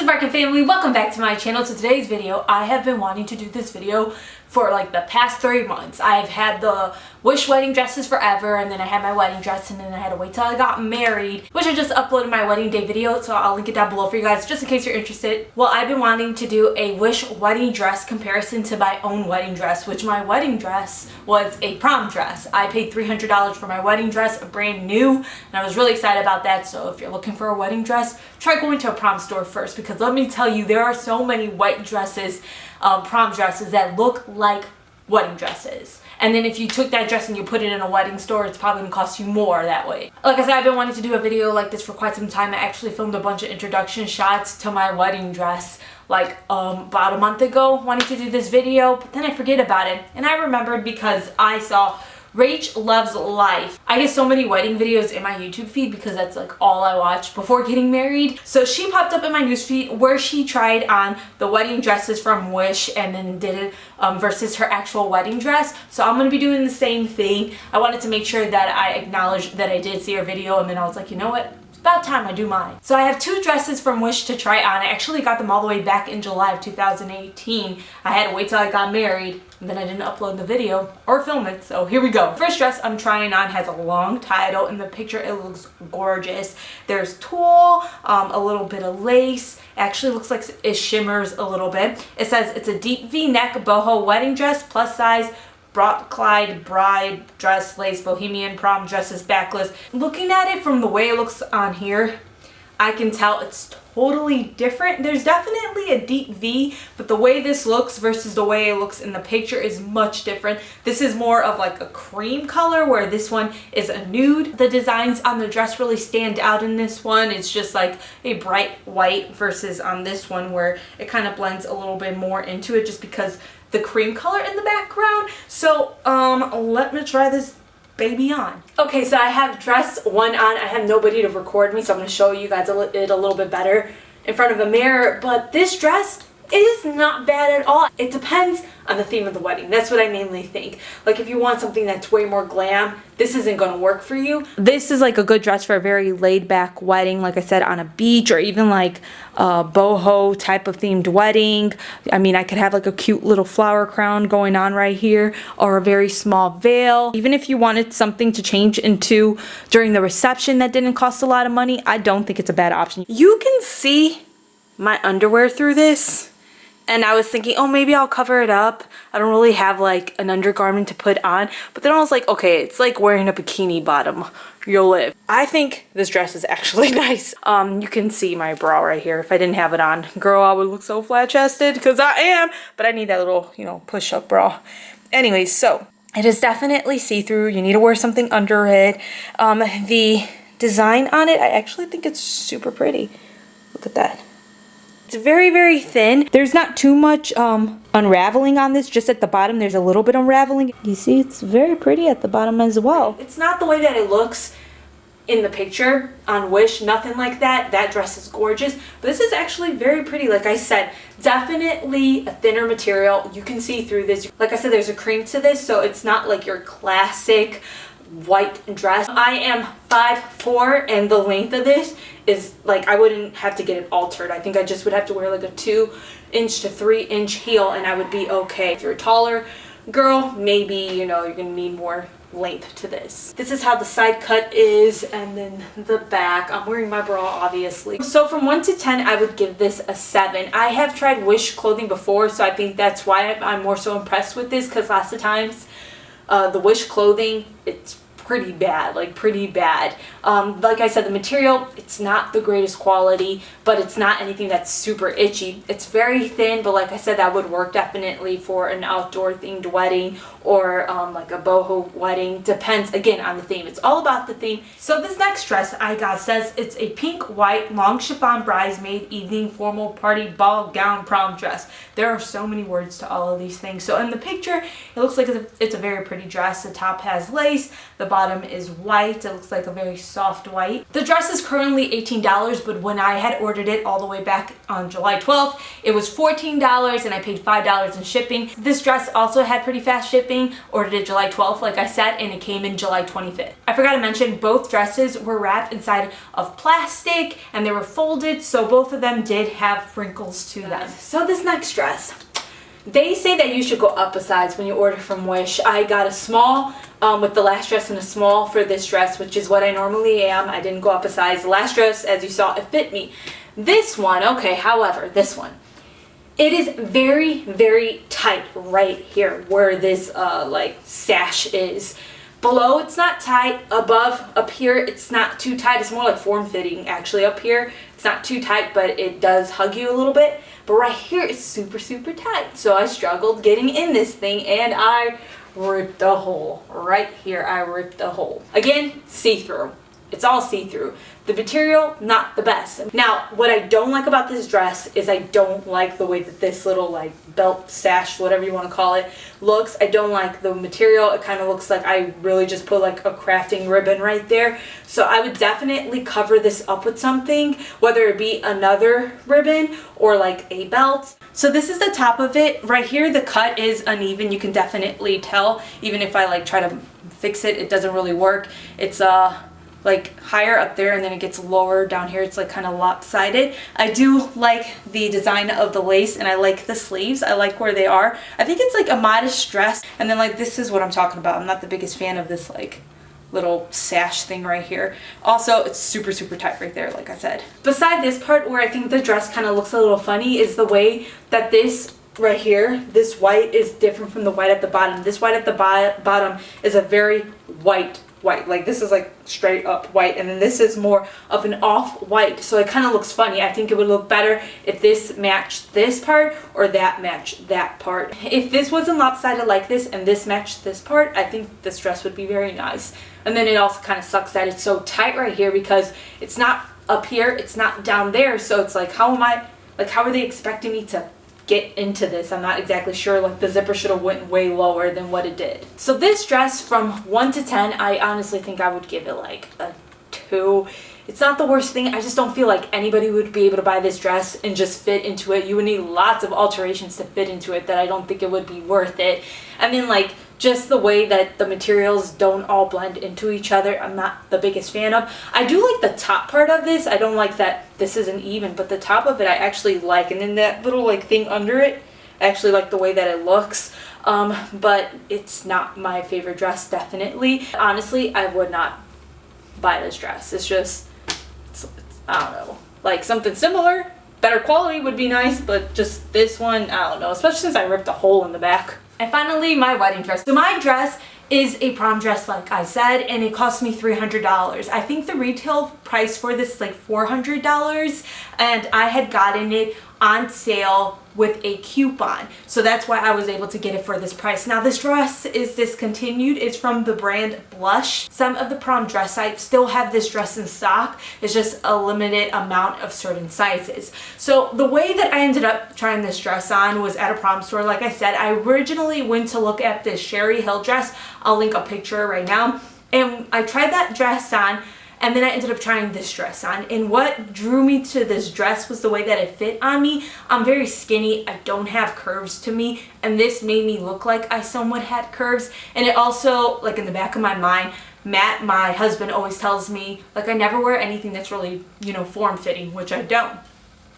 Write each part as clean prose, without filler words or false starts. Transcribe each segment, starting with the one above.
up, Mark and family? Welcome back to my channel. So today's video, I have been wanting to do this video for like the past 3 months. I've had the wish wedding dresses forever, and then I had my wedding dress, and then I had to wait till I got married, which I just uploaded my wedding day video, so I'll link it down below for you guys just in case you're interested. Well, I've been wanting to do a wish wedding dress comparison to my own wedding dress, which my wedding dress was a prom dress. I paid $300 for my wedding dress, brand new, and I was really excited about that. So if you're looking for a wedding dress, try going to a prom store first, because let me tell you, there are so many white dresses, prom dresses that look like wedding dresses. And then if you took that dress and you put it in a wedding store, it's probably gonna cost you more that way. Like I said, I've been wanting to do a video like this for quite some time. I actually filmed a bunch of introduction shots to my wedding dress like about a month ago, wanting to do this video, but then I forget about it. And I remembered because I saw RachhLovesLife. I get so many wedding videos in my YouTube feed because that's like all I watch before getting married. So she popped up in my newsfeed where she tried on the wedding dresses from Wish and then did it versus her actual wedding dress. So I'm going to be doing the same thing. I wanted to make sure that I acknowledged that I did see her video, and then I was like, you know what? About time I do mine. So I have 2 dresses from Wish to try on. I actually got them all the way back in July of 2018. I had to wait till I got married, and then I didn't upload the video or film it, so here we go. First dress I'm trying on has a long title. In the picture it looks gorgeous. There's tulle, a little bit of lace. Actually looks like it shimmers a little bit. It says it's a deep V-neck boho wedding dress, plus size, Clyde bride dress, lace, bohemian prom dresses, backless. Looking at it from the way it looks on here, I can tell it's totally different. There's definitely a deep V, but the way this looks versus the way it looks in the picture is much different. This is more of like a cream color, where this one is a nude. The designs on the dress really stand out in this one. It's just like a bright white versus on this one where it kind of blends a little bit more into it just because the cream color in the background. So let me try this baby on. Okay, so I have dress 1 on. I have nobody to record me, so I'm going to show you guys it a little bit better in front of a mirror. But this dress is not bad at all. It depends on the theme of the wedding. That's what I mainly think. Like if you want something that's way more glam, this isn't going to work for you. This is like a good dress for a very laid back wedding, like I said, on a beach, or even like a boho type of themed wedding. I mean, I could have like a cute little flower crown going on right here, or a very small veil. Even if you wanted something to change into during the reception that didn't cost a lot of money, I don't think it's a bad option. You can see my underwear through this. And I was thinking, oh, maybe I'll cover it up. I don't really have like an undergarment to put on. But then I was like, okay, it's like wearing a bikini bottom. You'll live. I think this dress is actually nice. You can see my bra right here. If I didn't have it on, girl, I would look so flat-chested, because I am. But I need that little, you know, push-up bra. Anyways, so it is definitely see-through. You need to wear something under it. The design on it, I actually think it's super pretty. Look at that. It's very, very thin. There's not too much unraveling on this. Just at the bottom, there's a little bit unraveling. You see, it's very pretty at the bottom as well. It's not the way that it looks in the picture on Wish. Nothing like that. That dress is gorgeous. But this is actually very pretty. Like I said, definitely a thinner material. You can see through this. Like I said, there's a cream to this, so it's not like your classic white dress. I am 5'4", and the length of this is like, I wouldn't have to get it altered. I think I just would have to wear like a 2-inch to 3-inch heel and I would be okay. If you're a taller girl, maybe, you know, you're gonna need more length to this. This is how the side cut is, and then the back. I'm wearing my bra, obviously. So from 1 to 10, I would give this a 7. I have tried Wish clothing before, so I think that's why I'm more so impressed with this, because lots of times the Wish clothing, it's pretty bad, like pretty bad. Like I said, the material, it's not the greatest quality, but it's not anything that's super itchy. It's very thin, but like I said, that would work definitely for an outdoor themed wedding, or like a boho wedding. Depends again on the theme. It's all about the theme. So this next dress I got says it's a pink, white, long chiffon bridesmaid evening formal party ball gown prom dress. There are so many words to all of these things. So in the picture, it looks like it's a very pretty dress. The top has lace, the bottom is white. It looks like a very soft white. The dress is currently $18, but when I had ordered it all the way back on July 12th, it was $14 and I paid $5 in shipping. This dress also had pretty fast shipping. Ordered it July 12th, like I said, and it came in July 25th. I forgot to mention both dresses were wrapped inside of plastic and they were folded, so both of them did have wrinkles to them. So this next dress, they say that you should go up a size when you order from Wish. I got a small with the last dress and a small for this dress, which is what I normally am. I didn't go up a size. The last dress, as you saw, it fit me. This one, okay, however, this one, it is very, very tight right here where this like sash is. Below, it's not tight. Above, up here, it's not too tight. It's more like form-fitting, actually. Up here, it's not too tight, but it does hug you a little bit. But right here, it's super, super tight. So I struggled getting in this thing, and I ripped a hole. Right here, I ripped a hole. Again, see-through. It's all see-through. The material, not the best. Now, what I don't like about this dress is I don't like the way that this little like belt sash, whatever you want to call it, looks. I don't like the material. It kind of looks like I really just put like a crafting ribbon right there. So I would definitely cover this up with something, whether it be another ribbon or like a belt. So this is the top of it. Right here, the cut is uneven. You can definitely tell. Even if I like try to fix it, it doesn't really work. It's like higher up there and then it gets lower down here. It's like kind of lopsided. I do like the design of the lace and I like the sleeves. I like where they are. I think it's like a modest dress. And then like this is what I'm talking about. I'm not the biggest fan of this like little sash thing right here. Also, it's super, super tight right there, like I said. Beside this part where I think the dress kind of looks a little funny is the way that this right here, this white is different from the white at the bottom. This white at the bottom is a very white. Like this is like straight up white, and then this is more of an off-white, so it kind of looks funny. I think it would look better if this matched this part or that matched that part. If this wasn't lopsided like this and this matched this part, I think this dress would be very nice. And then it also kind of sucks that it's so tight right here because it's not up here, it's not down there, so it's like how are they expecting me to get into this? I'm not exactly sure. Like the zipper should have went way lower than what it did. So this dress from 1 to 10, I honestly think I would give it like a 2. It's not the worst thing. I just don't feel like anybody would be able to buy this dress and just fit into it. You would need lots of alterations to fit into it that I don't think it would be worth it. I mean, like just the way that the materials don't all blend into each other, I'm not the biggest fan of. I do like the top part of this. I don't like that this isn't even, but the top of it I actually like. And then that little like thing under it, I actually like the way that it looks. But it's not my favorite dress, definitely. Honestly, I would not buy this dress. It's just, I don't know. Like something similar, better quality would be nice, but just this one, I don't know. Especially since I ripped a hole in the back. And finally, my wedding dress. So my dress is a prom dress, like I said, and it cost me $300. I think the retail price for this is like $400, and I had gotten it on sale with a coupon, so that's why I was able to get it for this price. Now this dress is discontinued. It's from the brand Blush. Some of the prom dress sites still have this dress in stock. It's just a limited amount of certain sizes. So the way that I ended up trying this dress on was at a prom store. Like I said, I originally went to look at this Sherry Hill dress. I'll link a picture right now, and I tried that dress on. And then I ended up trying this dress on, and what drew me to this dress was the way that it fit on me. I'm very skinny, I don't have curves to me, and this made me look like I somewhat had curves. And it also, like in the back of my mind, Matt, my husband, always tells me, like I never wear anything that's really, you know, form-fitting, which I don't.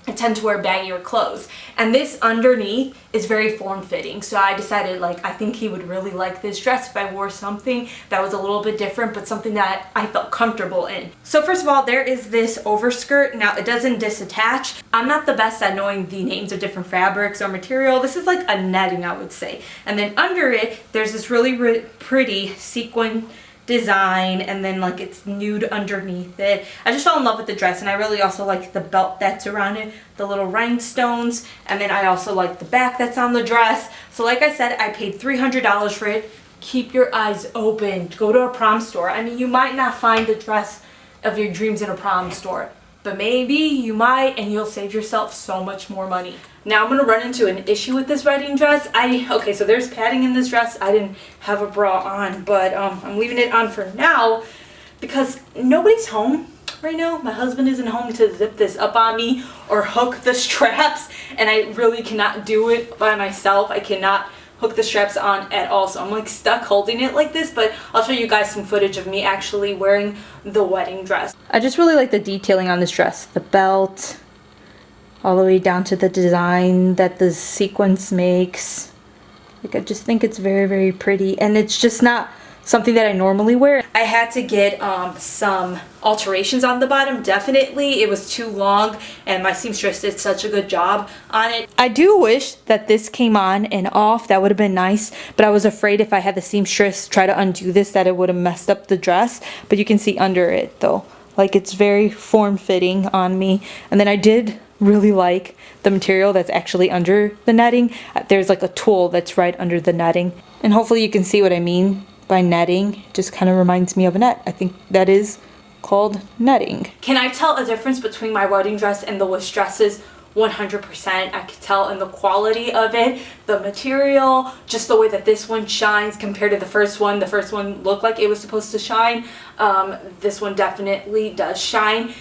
I tend to wear baggier clothes, and this underneath is very form-fitting, so I decided like I think he would really like this dress if I wore something that was a little bit different but something that I felt comfortable in. So first of all, there is this overskirt. Now it doesn't disattach. I'm not the best at knowing the names of different fabrics or material. This is like a netting, I would say, and then under it there's this really pretty sequin design, and then like it's nude underneath it. I just fell in love with the dress, and I really also like the belt that's around it, the little rhinestones, and then I also like the back that's on the dress. So like I said, I paid $300 for it. Keep your eyes open. Go to a prom store. I mean, you might not find the dress of your dreams in a prom store, but but maybe you might, and you'll save yourself so much more money. Now I'm gonna run into an issue with this wedding dress. Okay, so there's padding in this dress. I didn't have a bra on, but I'm leaving it on for now because nobody's home right now. My husband isn't home to zip this up on me or hook the straps, and I really cannot do it by myself. I cannot hook the straps on at all, so I'm like stuck holding it like this, but I'll show you guys some footage of me actually wearing the wedding dress. I just really like the detailing on this dress. The belt, all the way down to the design that the sequence makes. Like, I just think it's very, very pretty, and it's just not something that I normally wear. I had to get some alterations on the bottom, definitely. It was too long, and my seamstress did such a good job on it. I do wish that this came on and off. That would have been nice, but I was afraid if I had the seamstress try to undo this that it would have messed up the dress. But you can see under it though, like, it's very form-fitting on me. And then I did really like the material that's actually under the netting. There's like a tulle that's right under the netting, and hopefully you can see what I mean by netting. It just kind of reminds me of a net. I think that is called netting. Can I tell a difference between my wedding dress and the wish dresses? 100%. I could tell in the quality of it, the material, just the way that this one shines compared to the first one. The first one looked like it was supposed to shine. This one definitely does shine.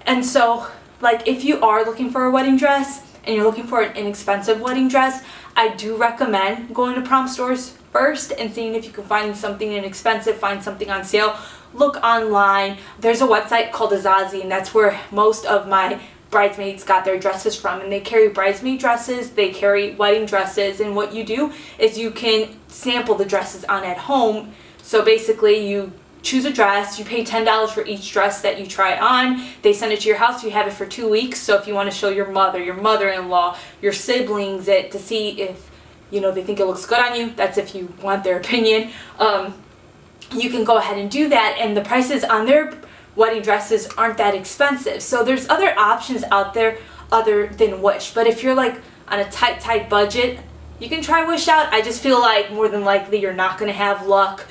And so, like, if you are looking for a wedding dress and you're looking for an inexpensive wedding dress, I do recommend going to prom stores first and seeing if you can find something inexpensive, find something on sale. Look online. There's a website called Azazi, and that's where most of my bridesmaids got their dresses from, and they carry bridesmaid dresses, they carry wedding dresses, and what you do is you can sample the dresses on at home. So basically you choose a dress, you pay $10 for each dress that you try on, they send it to your house, you have it for 2 weeks. So if you want to show your mother, your mother-in-law, your siblings it to see if, you know, they think it looks good on you, that's if you want their opinion, you can go ahead and do that, and the prices on their wedding dresses aren't that expensive. So there's other options out there other than Wish, but if you're like on a tight budget, you can try Wish out. I just feel like more than likely you're not going to have luck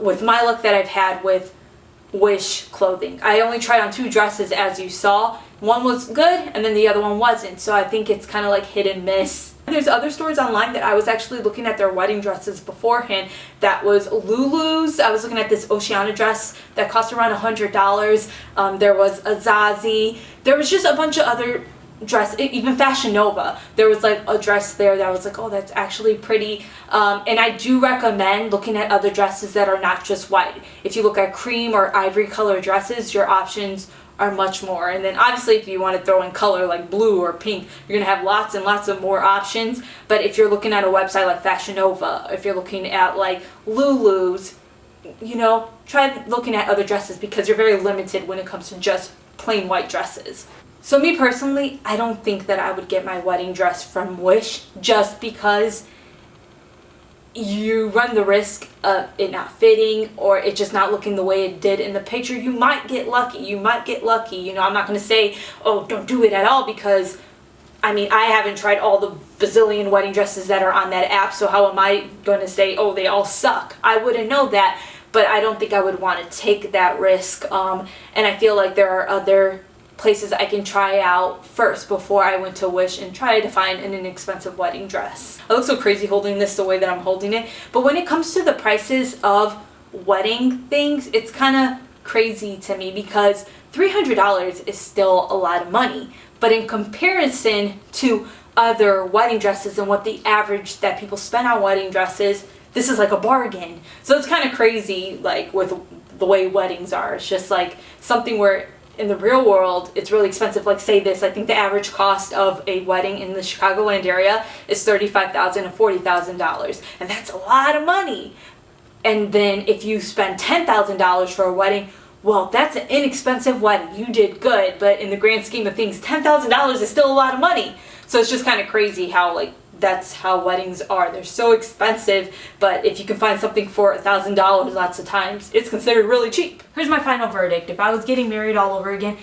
with my luck that I've had with Wish clothing. I only tried on 2 dresses, as you saw. One was good and then the other one wasn't, so I think it's kind of like hit and miss. There's other stores online that I was actually looking at their wedding dresses beforehand. That was Lulu's. I was looking at this Oceana dress that cost around $100. There was Azazi. There was just a bunch of other dress, even Fashion Nova. There was like a dress there that I was like, oh, that's actually pretty. And I do recommend looking at other dresses that are not just white. If you look at cream or ivory color dresses, your options are much more. And then obviously if you want to throw in color like blue or pink, you're going to have lots and lots of more options. But if you're looking at a website like Fashion Nova, if you're looking at like Lulu's, you know, try looking at other dresses because you're very limited when it comes to just plain white dresses. So me personally, I don't think that I would get my wedding dress from Wish, just because you run the risk of it not fitting or it just not looking the way it did in the picture. You might get lucky. You might get lucky. You know, I'm not going to say, oh, don't do it at all, because I mean, I haven't tried all the bazillion wedding dresses that are on that app, so how am I going to say, oh, they all suck? I wouldn't know that, but I don't think I would want to take that risk. And I feel like there are other places I can try out first before I went to Wish and try to find an inexpensive wedding dress. I look so crazy holding this the way that I'm holding it, but when it comes to the prices of wedding things, it's kind of crazy to me because $300 is still a lot of money, but in comparison to other wedding dresses and what the average that people spend on wedding dresses, this is like a bargain. So it's kind of crazy, like with the way weddings are. It's just like something where in the real world it's really expensive. Like say this, I think the average cost of a wedding in the Chicagoland area is $35,000 to $40,000, and that's a lot of money. And then if you spend $10,000 for a wedding, well, that's an inexpensive wedding. You did good, but in the grand scheme of things, $10,000 is still a lot of money. So it's just kind of crazy how like that's how weddings are. They're so expensive, but if you can find something for $1,000 lots of times, it's considered really cheap. Here's my final verdict. If I was getting married all over again,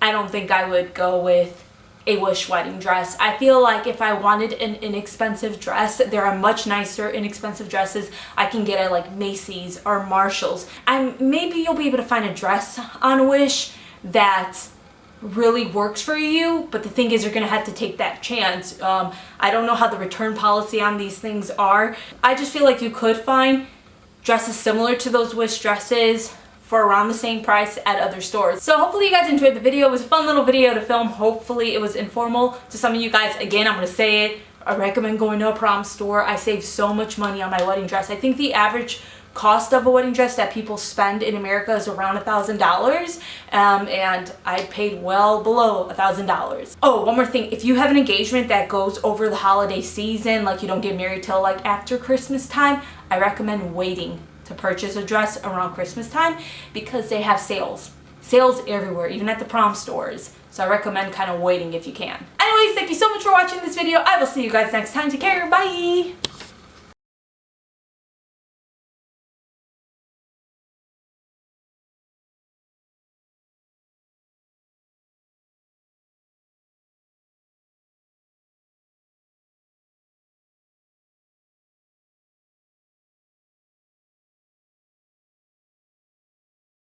I don't think I would go with a Wish wedding dress. I feel like if I wanted an inexpensive dress, there are much nicer inexpensive dresses I can get at like Macy's or Marshall's. And maybe you'll be able to find a dress on Wish that really works for you, but the thing is you're gonna have to take that chance. I don't know how the return policy on these things are. I just feel like you could find dresses similar to those Wish dresses for around the same price at other stores. So hopefully you guys enjoyed the video. It was a fun little video to film. Hopefully it was informal to some of you guys. Again, I'm gonna say it, I recommend going to a prom store. I saved so much money on my wedding dress. I think the average cost of a wedding dress that people spend in America is around $1,000, and I paid well below $1,000. Oh, one more thing, if you have an engagement that goes over the holiday season, like you don't get married till like after Christmas time, I recommend waiting to purchase a dress around Christmas time because they have sales everywhere, even at the prom stores. So I recommend kind of waiting if you can. Anyways, thank you so much for watching this video. I will see you guys next time. Take care. Bye.